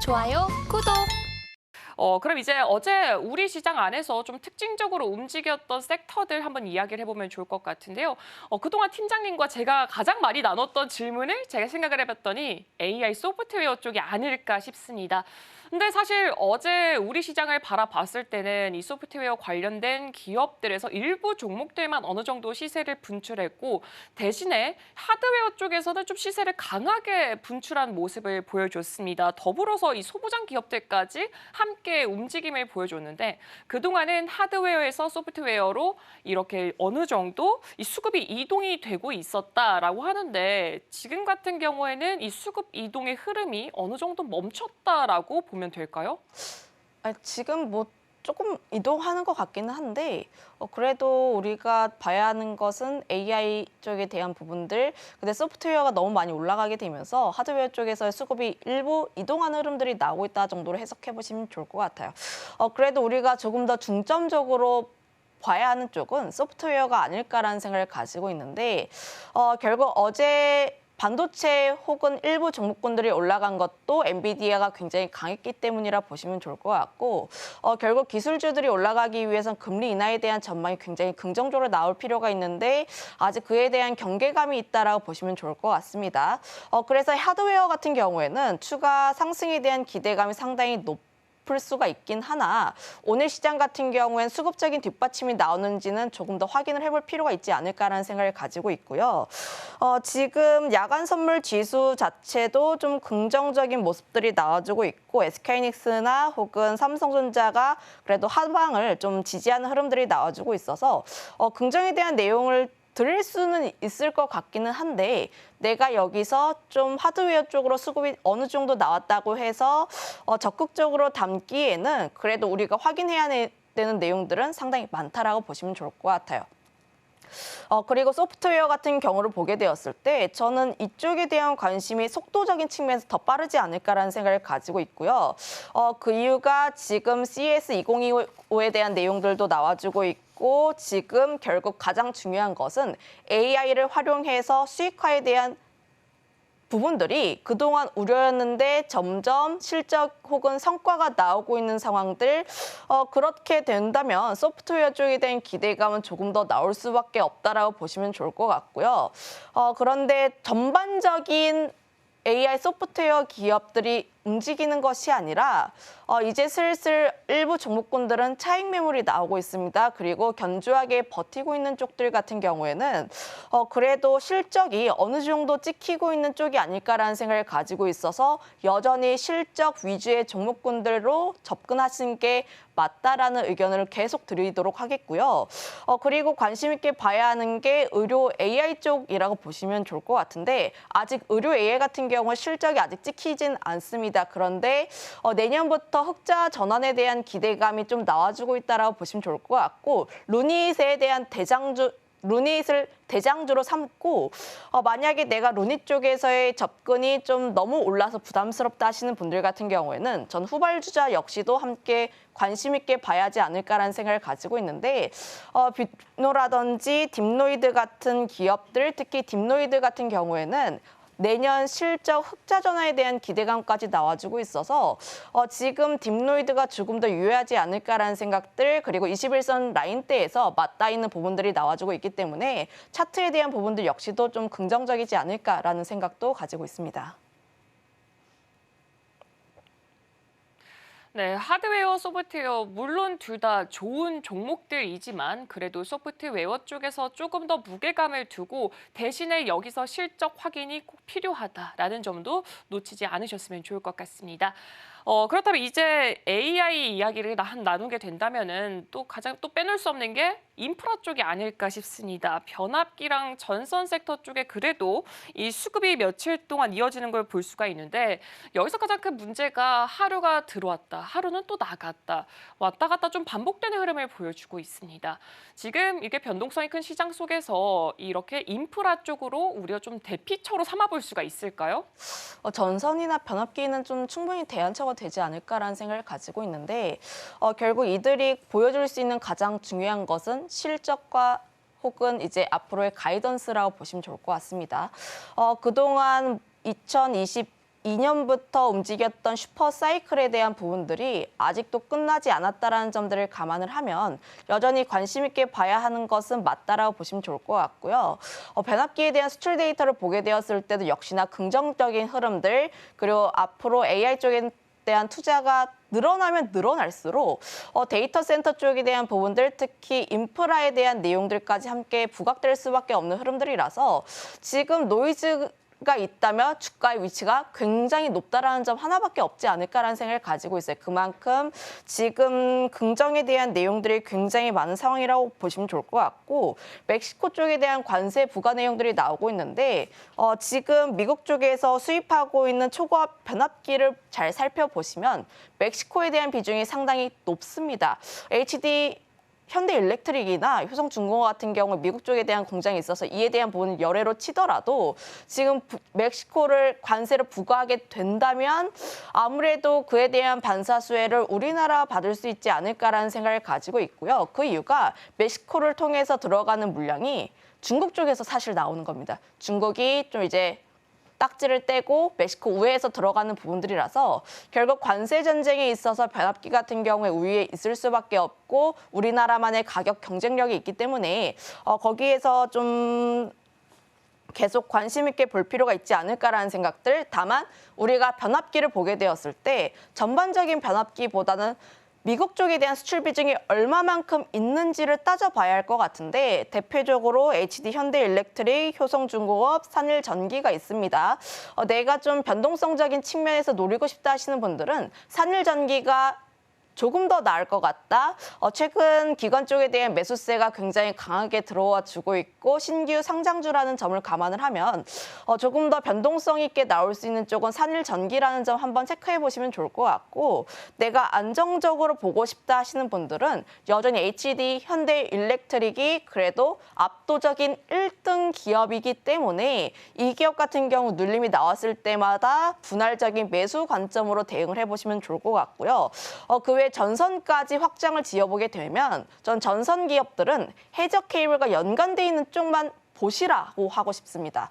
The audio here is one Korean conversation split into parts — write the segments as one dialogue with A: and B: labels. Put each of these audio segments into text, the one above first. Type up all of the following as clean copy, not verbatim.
A: 좋아요, 구독.
B: 그럼 이제 어제 우리 시장 안에서 좀 특징적으로 움직였던 섹터들 한번 이야기를 해보면 좋을 것 같은데요. 그동안 팀장님과 제가 가장 많이 나눴던 질문을 제가 생각을 해봤더니 AI 소프트웨어 쪽이 아닐까 싶습니다. 근데 사실 어제 우리 시장을 바라봤을 때는 이 소프트웨어 관련된 기업들에서 일부 종목들만 어느 정도 시세를 분출했고 대신에 하드웨어 쪽에서는 좀 시세를 강하게 분출한 모습을 보여줬습니다. 더불어서 이 소부장 기업들까지 함께 움직임을 보여줬는데 그동안은 하드웨어에서 소프트웨어로 이렇게 어느 정도 이 수급이 이동이 되고 있었다라고 하는데 지금 같은 경우에는 이 수급 이동의 흐름이 어느 정도 멈췄다라고 보면 될까요?
C: 지금 뭐 조금 이동하는 것 같기는 한데 그래도 우리가 봐야 하는 것은 AI 쪽에 대한 부분들, 근데 소프트웨어가 너무 많이 올라가게 되면서 하드웨어 쪽에서의 수급이 일부 이동하는 흐름들이 나오고 있다 정도로 해석해 보시면 좋을 것 같아요. 그래도 우리가 조금 더 중점적으로 봐야 하는 쪽은 소프트웨어가 아닐까라는 생각을 가지고 있는데 결국 어제 반도체 혹은 일부 종목군들이 올라간 것도 엔비디아가 굉장히 강했기 때문이라 보시면 좋을 것 같고 결국 기술주들이 올라가기 위해선 금리 인하에 대한 전망이 굉장히 긍정적으로 나올 필요가 있는데 아직 그에 대한 경계감이 있다라고 보시면 좋을 것 같습니다. 그래서 하드웨어 같은 경우에는 추가 상승에 대한 기대감이 상당히 높을 수가 있긴 하나 오늘 시장 같은 경우엔 수급적인 뒷받침이 나오는지는 조금 더 확인을 해볼 필요가 있지 않을까라는 생각을 가지고 있고요. 지금 야간 선물 지수 자체도 좀 긍정적인 모습들이 나와주고 있고 SK하이닉스나 혹은 삼성전자가 그래도 하방을 좀 지지하는 흐름들이 나와주고 있어서 긍정에 대한 내용을 드릴 수는 있을 것 같기는 한데 내가 여기서 좀 하드웨어 쪽으로 수급이 어느 정도 나왔다고 해서 적극적으로 담기에는 그래도 우리가 확인해야 되는 내용들은 상당히 많다라고 보시면 좋을 것 같아요. 그리고 소프트웨어 같은 경우를 보게 되었을 때 저는 이쪽에 대한 관심이 속도적인 측면에서 더 빠르지 않을까라는 생각을 가지고 있고요. 그 이유가 지금 CES 2025에 대한 내용들도 나와주고 있고 지금 결국 가장 중요한 것은 AI를 활용해서 수익화에 대한 부분들이 그동안 우려였는데 점점 실적 혹은 성과가 나오고 있는 상황들 그렇게 된다면 소프트웨어 쪽에 대한 기대감은 조금 더 나올 수밖에 없다라고 보시면 좋을 것 같고요. 그런데 전반적인 AI 소프트웨어 기업들이 움직이는 것이 아니라 이제 슬슬 일부 종목군들은 차익 매물이 나오고 있습니다. 그리고 견조하게 버티고 있는 쪽들 같은 경우에는 그래도 실적이 어느 정도 찍히고 있는 쪽이 아닐까라는 생각을 가지고 있어서 여전히 실적 위주의 종목군들로 접근하시는 게 맞다라는 의견을 계속 드리도록 하겠고요. 그리고 관심 있게 봐야 하는 게 의료 AI 쪽이라고 보시면 좋을 것 같은데 아직 의료 AI 같은 경우는 실적이 아직 찍히진 않습니다. 그런데 내년부터 흑자 전환에 대한 기대감이 좀 나와주고 있다라고 보시면 좋을 것 같고 루닛에 대한 루닛을 대장주로 삼고 만약에 내가 루닛 쪽에서의 접근이 좀 너무 올라서 부담스럽다 하시는 분들 같은 경우에는 전 후발주자 역시도 함께 관심 있게 봐야 하지 않을까라는 생각을 가지고 있는데 빅노라든지 딥노이드 같은 기업들 특히 딥노이드 같은 경우에는 내년 실적 흑자 전환에 대한 기대감까지 나와주고 있어서 지금 딥노이드가 조금 더 유효하지 않을까라는 생각들 그리고 21선 라인대에서 맞닿아 있는 부분들이 나와주고 있기 때문에 차트에 대한 부분들 역시도 좀 긍정적이지 않을까라는 생각도 가지고 있습니다.
B: 네, 하드웨어, 소프트웨어 물론 둘 다 좋은 종목들이지만 그래도 소프트웨어 쪽에서 조금 더 무게감을 두고 대신에 여기서 실적 확인이 꼭 필요하다라는 점도 놓치지 않으셨으면 좋을 것 같습니다. 그렇다면 이제 AI 이야기를 나누게 된다면은 또 가장 또 빼놓을 수 없는 게 인프라 쪽이 아닐까 싶습니다. 변압기랑 전선 섹터 쪽에 그래도 이 수급이 며칠 동안 이어지는 걸 볼 수가 있는데 여기서 가장 큰 문제가 하루가 들어왔다, 하루는 또 나갔다, 왔다 갔다 좀 반복되는 흐름을 보여주고 있습니다. 지금 이게 변동성이 큰 시장 속에서 이렇게 인프라 쪽으로 우리가 좀 대피처로 삼아볼 수가 있을까요?
C: 전선이나 변압기는 좀 충분히 대안처가 되지 않을까라는 생각을 가지고 있는데 결국 이들이 보여줄 수 있는 가장 중요한 것은 실적과 혹은 이제 앞으로의 가이던스라고 보시면 좋을 것 같습니다. 그동안 2020 2022년부터 움직였던 슈퍼 사이클에 대한 부분들이 아직도 끝나지 않았다라는 점들을 감안을 하면 여전히 관심 있게 봐야 하는 것은 맞다라고 보시면 좋을 것 같고요. 변압기에 대한 수출 데이터를 보게 되었을 때도 역시나 긍정적인 흐름들, 그리고 앞으로 AI 쪽에 대한 투자가 늘어나면 늘어날수록 데이터 센터 쪽에 대한 부분들, 특히 인프라에 대한 내용들까지 함께 부각될 수밖에 없는 흐름들이라서 지금 노이즈가 있다면 주가의 위치가 굉장히 높다라는 점 하나밖에 없지 않을까라는 생각을 가지고 있어요. 그만큼 지금 긍정에 대한 내용들이 굉장히 많은 상황이라고 보시면 좋을 것 같고, 멕시코 쪽에 대한 관세 부과 내용들이 나오고 있는데 지금 미국 쪽에서 수입하고 있는 초고압 변압기를 잘 살펴보시면 멕시코에 대한 비중이 상당히 높습니다. HD 현대일렉트릭이나 효성중공업 같은 경우 미국 쪽에 대한 공장이 있어서 이에 대한 부분을 열애로 치더라도 지금 멕시코를 관세를 부과하게 된다면 아무래도 그에 대한 반사 수혜를 우리나라 받을 수 있지 않을까라는 생각을 가지고 있고요. 그 이유가 멕시코를 통해서 들어가는 물량이 중국 쪽에서 사실 나오는 겁니다. 중국이 좀 이제 딱지를 떼고 멕시코 우회에서 들어가는 부분들이라서 결국 관세 전쟁에 있어서 변압기 같은 경우에 우위에 있을 수밖에 없고 우리나라만의 가격 경쟁력이 있기 때문에 거기에서 좀 계속 관심 있게 볼 필요가 있지 않을까라는 생각들. 다만 우리가 변압기를 보게 되었을 때 전반적인 변압기보다는 미국 쪽에 대한 수출 비중이 얼마만큼 있는지를 따져봐야 할 것 같은데 대표적으로 HD 현대일렉트릭, 효성중공업, 산일전기가 있습니다. 내가 좀 변동성적인 측면에서 노리고 싶다 하시는 분들은 산일전기가 조금 더 나을 것 같다. 최근 기관 쪽에 대한 매수세가 굉장히 강하게 들어와 주고 있고 신규 상장주라는 점을 감안을 하면 조금 더 변동성 있게 나올 수 있는 쪽은 산일전기라는 점 한번 체크해 보시면 좋을 것 같고, 내가 안정적으로 보고 싶다 하시는 분들은 여전히 HD 현대일렉트릭이 그래도 압도적인 1등 기업이기 때문에 이 기업 같은 경우 눌림이 나왔을 때마다 분할적인 매수 관점으로 대응을 해보시면 좋을 것 같고요. 그 외 전선까지 확장을 지어보게 되면 전 전선 기업들은 해저 케이블과 연관돼 있는 쪽만 보시라고 하고 싶습니다.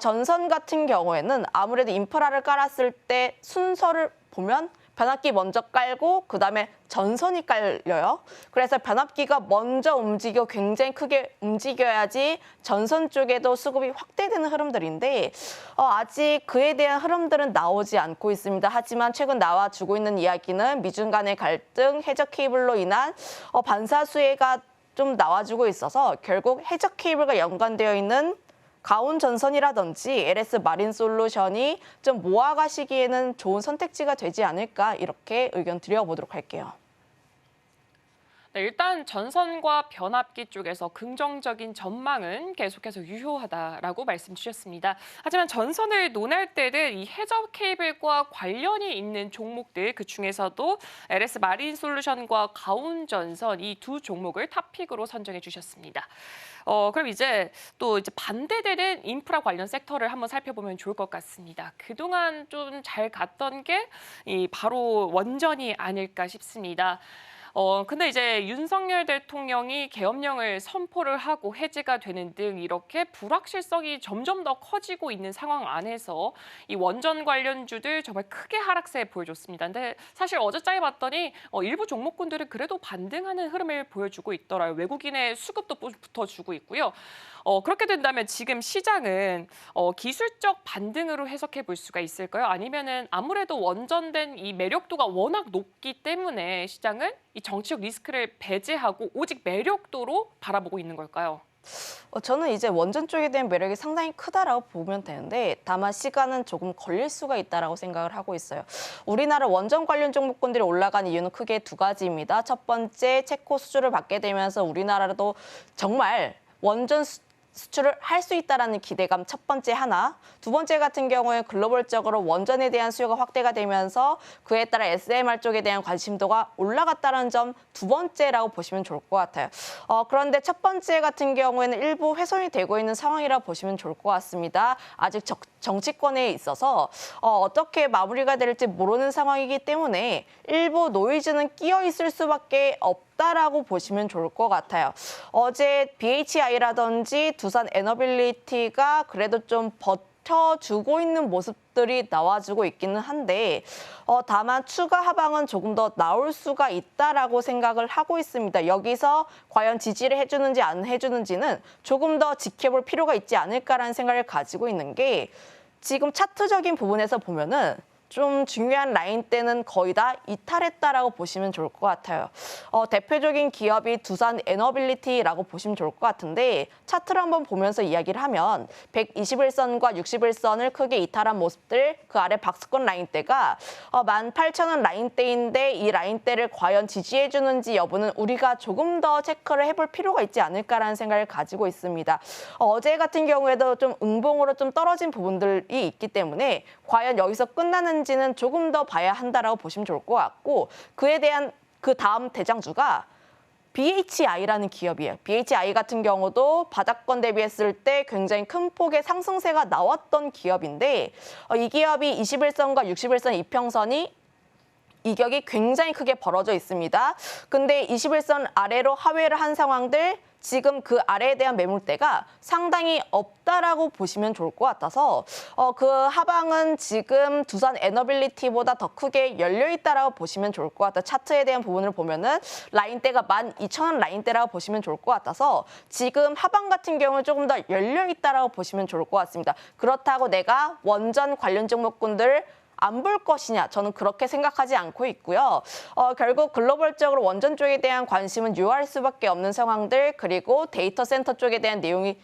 C: 전선 같은 경우에는 아무래도 인프라를 깔았을 때 순서를 보면 변압기 먼저 깔고 그다음에 전선이 깔려요. 그래서 변압기가 먼저 움직이고 굉장히 크게 움직여야지 전선 쪽에도 수급이 확대되는 흐름들인데 아직 그에 대한 흐름들은 나오지 않고 있습니다. 하지만 최근 나와주고 있는 이야기는 미중 간의 갈등, 해저 케이블로 인한 반사 수혜가 좀 나와주고 있어서 결국 해저 케이블과 연관되어 있는 가온 전선이라든지 LS 마린 솔루션이 좀 모아가시기에는 좋은 선택지가 되지 않을까 이렇게 의견 드려보도록 할게요.
B: 네, 일단 전선과 변압기 쪽에서 긍정적인 전망은 계속해서 유효하다라고 말씀 주셨습니다. 하지만 전선을 논할 때는 이 해저 케이블과 관련이 있는 종목들, 그 중에서도 LS 마린 솔루션과 가온 전선 이 두 종목을 탑픽으로 선정해 주셨습니다. 그럼 이제 또 반대되는 인프라 관련 섹터를 한번 살펴보면 좋을 것 같습니다. 그동안 좀 잘 갔던 게 바로 원전이 아닐까 싶습니다. 근데 이제 윤석열 대통령이 계엄령을 선포를 하고 해제가 되는 등 이렇게 불확실성이 점점 더 커지고 있는 상황 안에서 이 원전 관련주들 정말 크게 하락세 보여줬습니다. 근데 사실 어제자에 봤더니 일부 종목군들은 그래도 반등하는 흐름을 보여주고 있더라고요. 외국인의 수급도 붙어주고 있고요. 그렇게 된다면 지금 시장은 기술적 반등으로 해석해 볼 수가 있을까요? 아니면은 아무래도 원전된 이 매력도가 워낙 높기 때문에 시장은 이 정치적 리스크를 배제하고 오직 매력도로 바라보고 있는 걸까요?
C: 저는 이제 원전 쪽에 대한 매력이 상당히 크다라고 보면 되는데 다만 시간은 조금 걸릴 수가 있다라고 생각을 하고 있어요. 우리나라 원전 관련 종목군들이 올라간 이유는 크게 두 가지입니다. 첫 번째, 체코 수주를 받게 되면서 우리나라도 정말 원전 수출을 할 수 있다라는 기대감 첫 번째 하나. 두 번째 같은 경우에 글로벌적으로 원전에 대한 수요가 확대가 되면서 그에 따라 SMR 쪽에 대한 관심도가 올라갔다는 점 두 번째라고 보시면 좋을 것 같아요. 그런데 첫 번째 같은 경우에는 일부 훼손이 되고 있는 상황이라 보시면 좋을 것 같습니다. 아직 정치권에 있어서 어떻게 마무리가 될지 모르는 상황이기 때문에 일부 노이즈는 끼어 있을 수밖에 없다라고 보시면 좋을 것 같아요. 어제 BHI라든지 두산 에너빌리티가 그래도 좀 버텨주고 있는 모습 기업들이 나와주고 있기는 한데 다만 추가 하방은 조금 더 나올 수가 있다라고 생각을 하고 있습니다. 여기서 과연 지지를 해주는지 안 해주는지는 조금 더 지켜볼 필요가 있지 않을까라는 생각을 가지고 있는 게 지금 차트적인 부분에서 보면은 좀 중요한 라인대는 거의 다 이탈했다라고 보시면 좋을 것 같아요. 대표적인 기업이 두산 에너빌리티라고 보시면 좋을 것 같은데 차트를 한번 보면서 이야기를 하면 121선과 61선을 크게 이탈한 모습들, 그 아래 박스권 라인대가 18,000원 라인대인데 이 라인대를 과연 지지해주는지 여부는 우리가 조금 더 체크를 해볼 필요가 있지 않을까라는 생각을 가지고 있습니다. 어제 같은 경우에도 좀 응봉으로 좀 떨어진 부분들이 있기 때문에 과연 여기서 끝나는지는 조금 더 봐야 한다라고 보시면 좋을 것 같고 그에 대한 그 다음 대장주가 BHI라는 기업이에요. BHI 같은 경우도 바닥권 대비했을 때 굉장히 큰 폭의 상승세가 나왔던 기업인데 이 기업이 21선과 61선 이평선이 이격이 굉장히 크게 벌어져 있습니다. 근데 21선 아래로 하회를 한 상황들 지금 그 아래에 대한 매물대가 상당히 없다라고 보시면 좋을 것 같아서 그 하방은 지금 두산 에너빌리티보다 더 크게 열려 있다라고 보시면 좋을 것 같아요. 차트에 대한 부분을 보면은 라인대가 12,000원 라인대라고 보시면 좋을 것 같아서 지금 하방 같은 경우는 조금 더 열려 있다라고 보시면 좋을 것 같습니다. 그렇다고 내가 원전 관련 종목군들 안 볼 것이냐? 저는 그렇게 생각하지 않고 있고요. 결국 글로벌적으로 원전 쪽에 대한 관심은 유효할 수밖에 없는 상황들 그리고 데이터 센터 쪽에 대한 내용이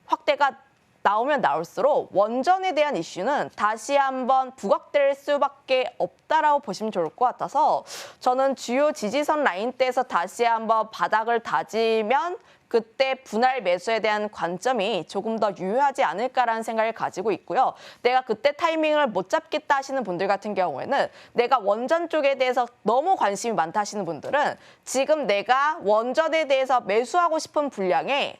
C: 확대가 나오면 나올수록 원전에 대한 이슈는 다시 한번 부각될 수밖에 없다라고 보시면 좋을 것 같아서 저는 주요 지지선 라인대에서 다시 한번 바닥을 다지면 그때 분할 매수에 대한 관점이 조금 더 유효하지 않을까라는 생각을 가지고 있고요. 내가 그때 타이밍을 못 잡겠다 하시는 분들 같은 경우에는 내가 원전 쪽에 대해서 너무 관심이 많다 하시는 분들은 지금 내가 원전에 대해서 매수하고 싶은 분량의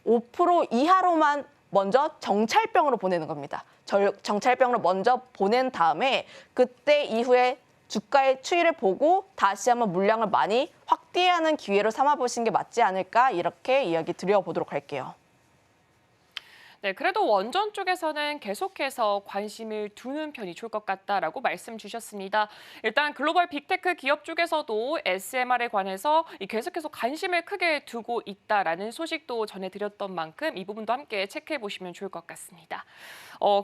C: 5% 이하로만 먼저 정찰병으로 보내는 겁니다. 정찰병으로 먼저 보낸 다음에 그때 이후에 주가의 추이를 보고 다시 한번 물량을 많이 확대하는 기회로 삼아보시는 게 맞지 않을까 이렇게 이야기 드려보도록 할게요.
B: 네, 그래도 원전 쪽에서는 계속해서 관심을 두는 편이 좋을 것 같다라고 말씀 주셨습니다. 일단 글로벌 빅테크 기업 쪽에서도 SMR에 관해서 계속해서 관심을 크게 두고 있다라는 소식도 전해드렸던 만큼 이 부분도 함께 체크해 보시면 좋을 것 같습니다.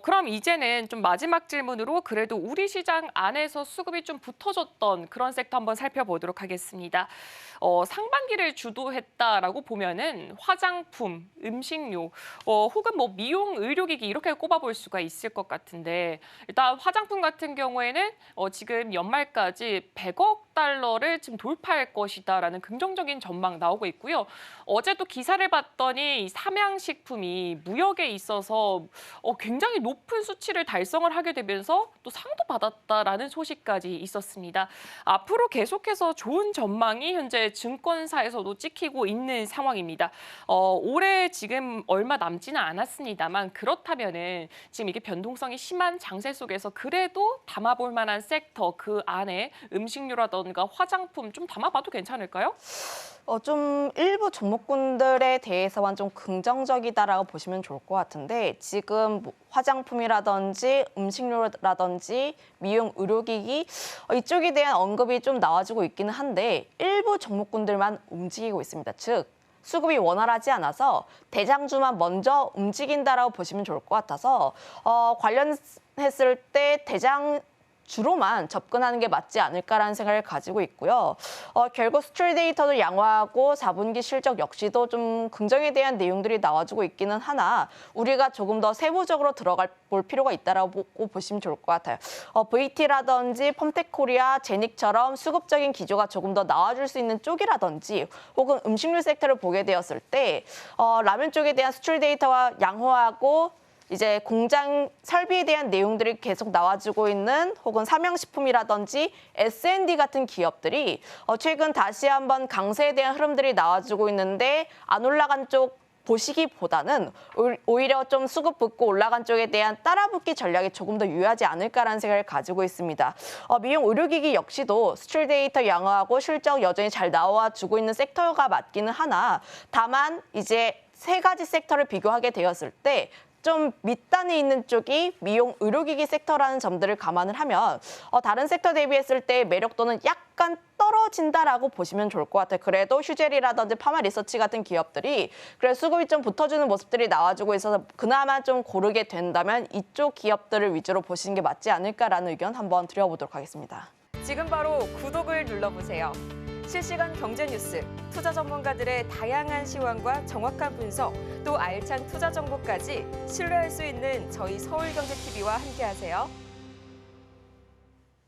B: 그럼 이제는 좀 마지막 질문으로 그래도 우리 시장 안에서 수급이 좀 붙어졌던 그런 섹터 한번 살펴보도록 하겠습니다. 상반기를 주도했다라고 보면은 화장품, 음식료, 혹은 뭐 미용, 의료기기 이렇게 꼽아볼 수가 있을 것 같은데 일단 화장품 같은 경우에는 지금 연말까지 100억 달러를 지금 돌파할 것이다라는 긍정적인 전망 나오고 있고요. 어제도 기사를 봤더니 이 삼양식품이 무역에 있어서 굉장히 높은 수치를 달성을 하게 되면서 또 상도 받았다라는 소식까지 있었습니다. 앞으로 계속해서 좋은 전망이 현재 증권사에서도 찍히고 있는 상황입니다. 올해 지금 얼마 남지는 않았습니다만 그렇다면은 지금 이게 변동성이 심한 장세 속에서 그래도 담아볼 만한 섹터 그 안에 음식료라던가 화장품 좀 담아봐도 괜찮을까요?
C: 좀 일부 종목군들에 대해서만 좀 긍정적이다라고 보시면 좋을 것 같은데 지금 뭐 화장품이라든지 음식료라든지 미용 의료기기 이쪽에 대한 언급이 좀 나와주고 있기는 한데 일부 종목군들만 움직이고 있습니다. 즉 수급이 원활하지 않아서 대장주만 먼저 움직인다라고 보시면 좋을 것 같아서 관련했을 때 주로만 접근하는 게 맞지 않을까라는 생각을 가지고 있고요. 결국 수출 데이터도 양호하고 4분기 실적 역시도 좀 긍정에 대한 내용들이 나와주고 있기는 하나 우리가 조금 더 세부적으로 볼 필요가 있다라고 보시면 좋을 것 같아요. VT라든지 펌텍코리아, 제닉처럼 수급적인 기조가 조금 더 나와줄 수 있는 쪽이라든지 혹은 음식료 섹터를 보게 되었을 때 라면 쪽에 대한 수출 데이터가 양호하고 이제 공장 설비에 대한 내용들이 계속 나와주고 있는 혹은 삼양식품이라든지 S&D 같은 기업들이 최근 다시 한번 강세에 대한 흐름들이 나와주고 있는데 안 올라간 쪽 보시기보다는 오히려 좀 수급 붙고 올라간 쪽에 대한 따라붙기 전략이 조금 더 유효하지 않을까라는 생각을 가지고 있습니다. 미용 의료기기 역시도 수출 데이터 양호하고 실적 여전히 잘 나와주고 있는 섹터가 맞기는 하나 다만 이제 세 가지 섹터를 비교하게 되었을 때 좀 밑단에 있는 쪽이 미용 의료기기 섹터라는 점들을 감안을 하면 다른 섹터 대비했을 때 매력도는 약간 떨어진다라고 보시면 좋을 것 같아요. 그래도 휴젤이라든지 파마 리서치 같은 기업들이 그래 수급이 좀 붙어주는 모습들이 나와주고 있어서 그나마 좀 고르게 된다면 이쪽 기업들을 위주로 보시는 게 맞지 않을까라는 의견 한번 드려보도록 하겠습니다.
A: 지금 바로 구독을 눌러보세요. 실시간 경제 뉴스, 투자 전문가들의 다양한 시황과 정확한 분석, 또 알찬 투자 정보까지 신뢰할 수 있는 저희 서울경제TV와 함께하세요.